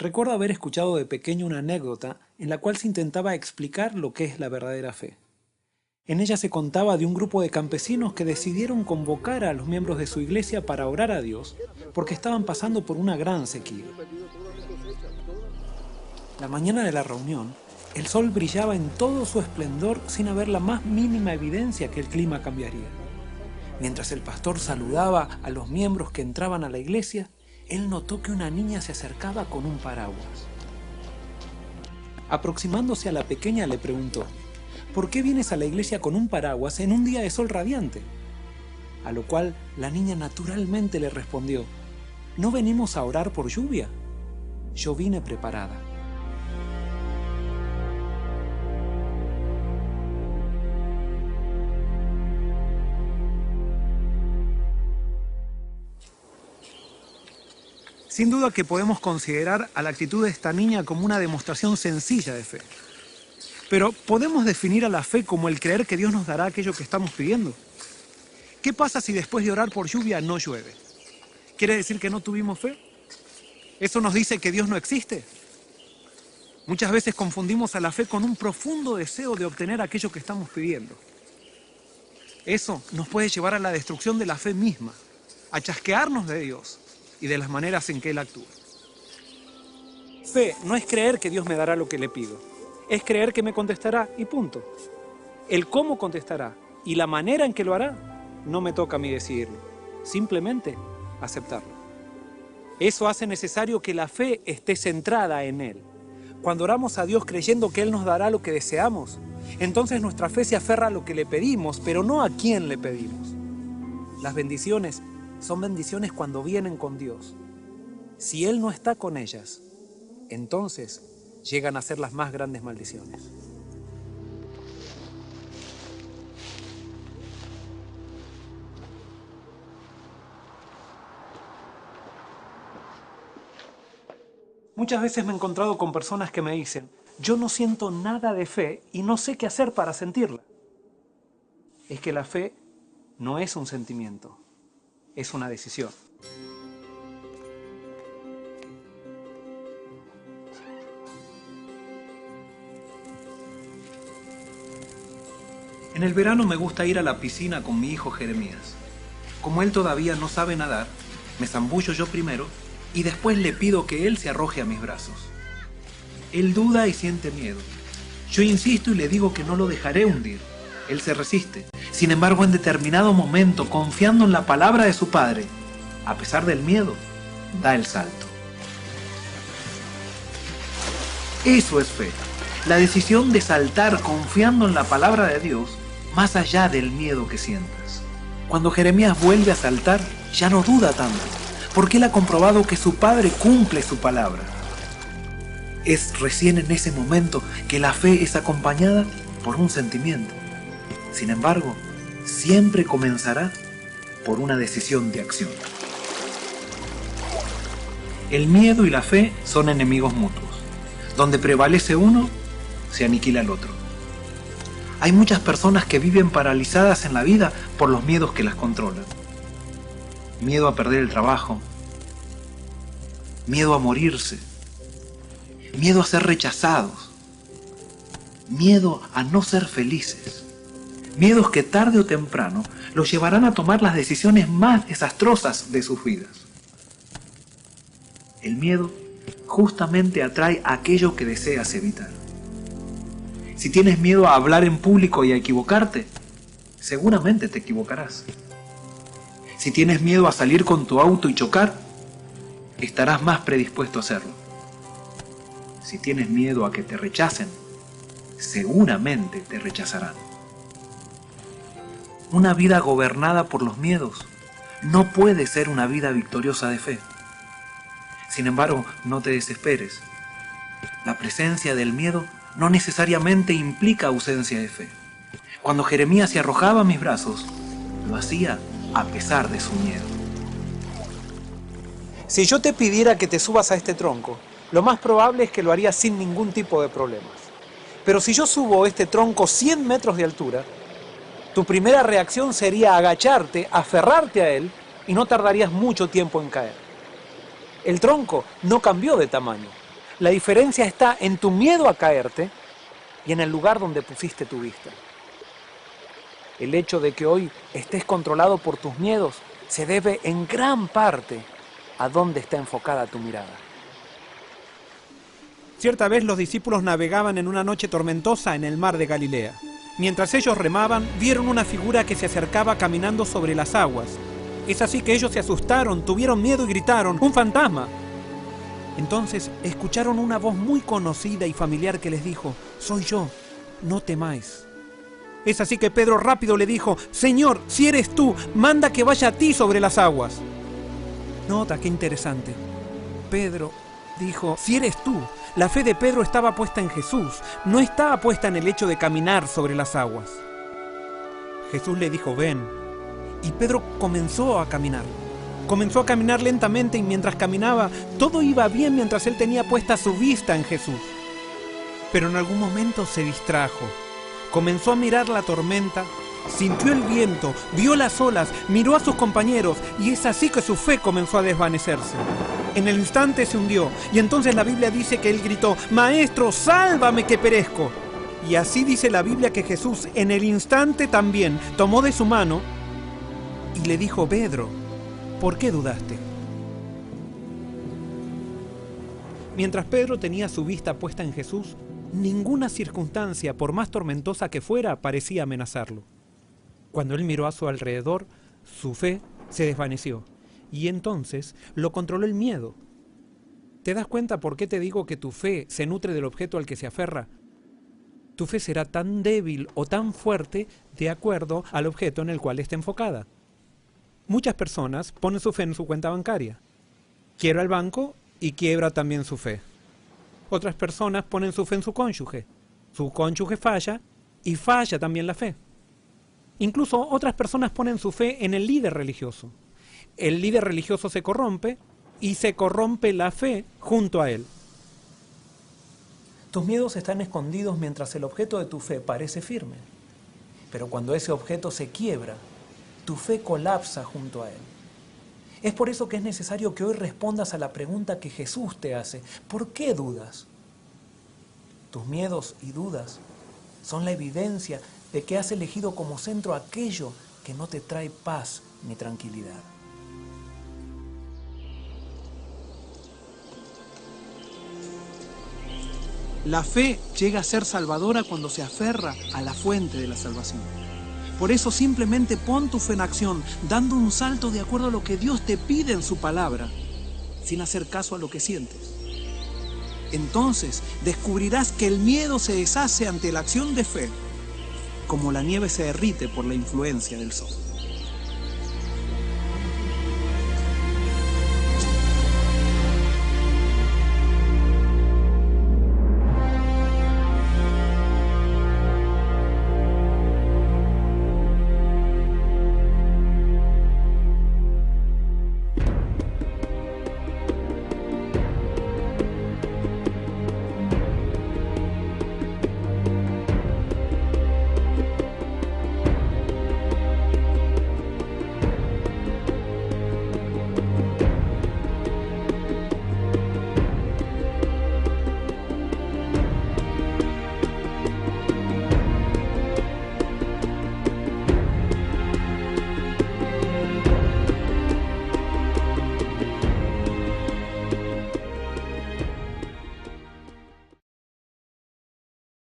Recuerdo haber escuchado de pequeño una anécdota en la cual se intentaba explicar lo que es la verdadera fe. En ella se contaba de un grupo de campesinos que decidieron convocar a los miembros de su iglesia para orar a Dios porque estaban pasando por una gran sequía. La mañana de la reunión, el sol brillaba en todo su esplendor sin haber la más mínima evidencia que el clima cambiaría. Mientras el pastor saludaba a los miembros que entraban a la iglesia, él notó que una niña se acercaba con un paraguas. Aproximándose a la pequeña le preguntó: ¿por qué vienes a la iglesia con un paraguas en un día de sol radiante? A lo cual la niña naturalmente le respondió: ¿no venimos a orar por lluvia? Yo vine preparada. Sin duda que podemos considerar a la actitud de esta niña como una demostración sencilla de fe. Pero ¿podemos definir a la fe como el creer que Dios nos dará aquello que estamos pidiendo? ¿Qué pasa si después de orar por lluvia no llueve? ¿Quiere decir que no tuvimos fe? ¿Eso nos dice que Dios no existe? Muchas veces confundimos a la fe con un profundo deseo de obtener aquello que estamos pidiendo. Eso nos puede llevar a la destrucción de la fe misma, a chasquearnos de Dios y de las maneras en que Él actúa. Fe no es creer que Dios me dará lo que le pido, es creer que me contestará y punto. El cómo contestará y la manera en que lo hará, no me toca a mí decidirlo, simplemente aceptarlo. Eso hace necesario que la fe esté centrada en Él. Cuando oramos a Dios creyendo que Él nos dará lo que deseamos, entonces nuestra fe se aferra a lo que le pedimos, pero no a quién le pedimos. Las bendiciones son bendiciones cuando vienen con Dios. Si Él no está con ellas, entonces llegan a ser las más grandes maldiciones. Muchas veces me he encontrado con personas que me dicen: yo no siento nada de fe y no sé qué hacer para sentirla. Es que la fe no es un sentimiento, es una decisión. En el verano me gusta ir a la piscina con mi hijo Jeremías. Como él todavía no sabe nadar, me zambullo yo primero y después le pido que él se arroje a mis brazos. Él duda y siente miedo. Yo insisto y le digo que no lo dejaré hundir. Él se resiste. Sin embargo, en determinado momento, confiando en la palabra de su padre, a pesar del miedo, da el salto. Eso es fe. La decisión de saltar confiando en la palabra de Dios, más allá del miedo que sientas. Cuando Jeremías vuelve a saltar, ya no duda tanto, porque él ha comprobado que su padre cumple su palabra. Es recién en ese momento que la fe es acompañada por un sentimiento. Sin embargo, siempre comenzará por una decisión de acción. El miedo y la fe son enemigos mutuos. Donde prevalece uno, se aniquila el otro. Hay muchas personas que viven paralizadas en la vida por los miedos que las controlan. Miedo a perder el trabajo, miedo a morirse, miedo a ser rechazados, miedo a no ser felices. Miedos que tarde o temprano los llevarán a tomar las decisiones más desastrosas de sus vidas. El miedo justamente atrae aquello que deseas evitar. Si tienes miedo a hablar en público y a equivocarte, seguramente te equivocarás. Si tienes miedo a salir con tu auto y chocar, estarás más predispuesto a hacerlo. Si tienes miedo a que te rechacen, seguramente te rechazarán. Una vida gobernada por los miedos no puede ser una vida victoriosa de fe. Sin embargo, no te desesperes. La presencia del miedo no necesariamente implica ausencia de fe. Cuando Jeremías se arrojaba a mis brazos, lo hacía a pesar de su miedo. Si yo te pidiera que te subas a este tronco, lo más probable es que lo harías sin ningún tipo de problemas. Pero si yo subo este tronco 100 metros de altura, tu primera reacción sería agacharte, aferrarte a él y no tardarías mucho tiempo en caer. El tronco no cambió de tamaño, La diferencia está en tu miedo a caerte y en el lugar donde pusiste tu vista. El hecho de que hoy estés controlado por tus miedos se debe en gran parte a dónde está enfocada tu mirada. Cierta vez los discípulos navegaban en una noche tormentosa en el mar de Galilea. Mientras ellos remaban, vieron una figura que se acercaba caminando sobre las aguas. Es así que ellos se asustaron, tuvieron miedo y gritaron: ¡un fantasma! Entonces escucharon una voz muy conocida y familiar que les dijo: «Soy yo, no temáis». Es así que Pedro rápido le dijo: «Señor, si eres tú, manda que vaya a ti sobre las aguas». Nota qué interesante. Pedro dijo: «Si eres tú». La fe de Pedro estaba puesta en Jesús, no estaba puesta en el hecho de caminar sobre las aguas. Jesús le dijo: «Ven». Y Pedro comenzó a caminar. Comenzó a caminar lentamente y mientras caminaba, todo iba bien mientras él tenía puesta su vista en Jesús. Pero en algún momento se distrajo. Comenzó a mirar la tormenta, sintió el viento, vio las olas, miró a sus compañeros y es así que su fe comenzó a desvanecerse. En el instante se hundió y entonces la Biblia dice que él gritó: «Maestro, sálvame que perezco». Y así dice la Biblia que Jesús en el instante también tomó de su mano y le dijo: «Pedro, ¿por qué dudaste?». Mientras Pedro tenía su vista puesta en Jesús, ninguna circunstancia, por más tormentosa que fuera, parecía amenazarlo. Cuando él miró a su alrededor, su fe se desvaneció y entonces lo controló el miedo. ¿Te das cuenta por qué te digo que tu fe se nutre del objeto al que se aferra? Tu fe será tan débil o tan fuerte de acuerdo al objeto en el cual esté enfocada. Muchas personas ponen su fe en su cuenta bancaria. Quiebra el banco y quiebra también su fe. Otras personas ponen su fe en su cónyuge. Su cónyuge falla y falla también la fe. Incluso otras personas ponen su fe en el líder religioso. El líder religioso se corrompe y se corrompe la fe junto a él. Tus miedos están escondidos mientras el objeto de tu fe parece firme. Pero cuando ese objeto se quiebra, tu fe colapsa junto a él. Es por eso que es necesario que hoy respondas a la pregunta que Jesús te hace: ¿por qué dudas? Tus miedos y dudas son la evidencia de que has elegido como centro aquello que no te trae paz ni tranquilidad. La fe llega a ser salvadora cuando se aferra a la fuente de la salvación. Por eso simplemente pon tu fe en acción, dando un salto de acuerdo a lo que Dios te pide en su palabra, sin hacer caso a lo que sientes. Entonces descubrirás que el miedo se deshace ante la acción de fe, como la nieve se derrite por la influencia del sol.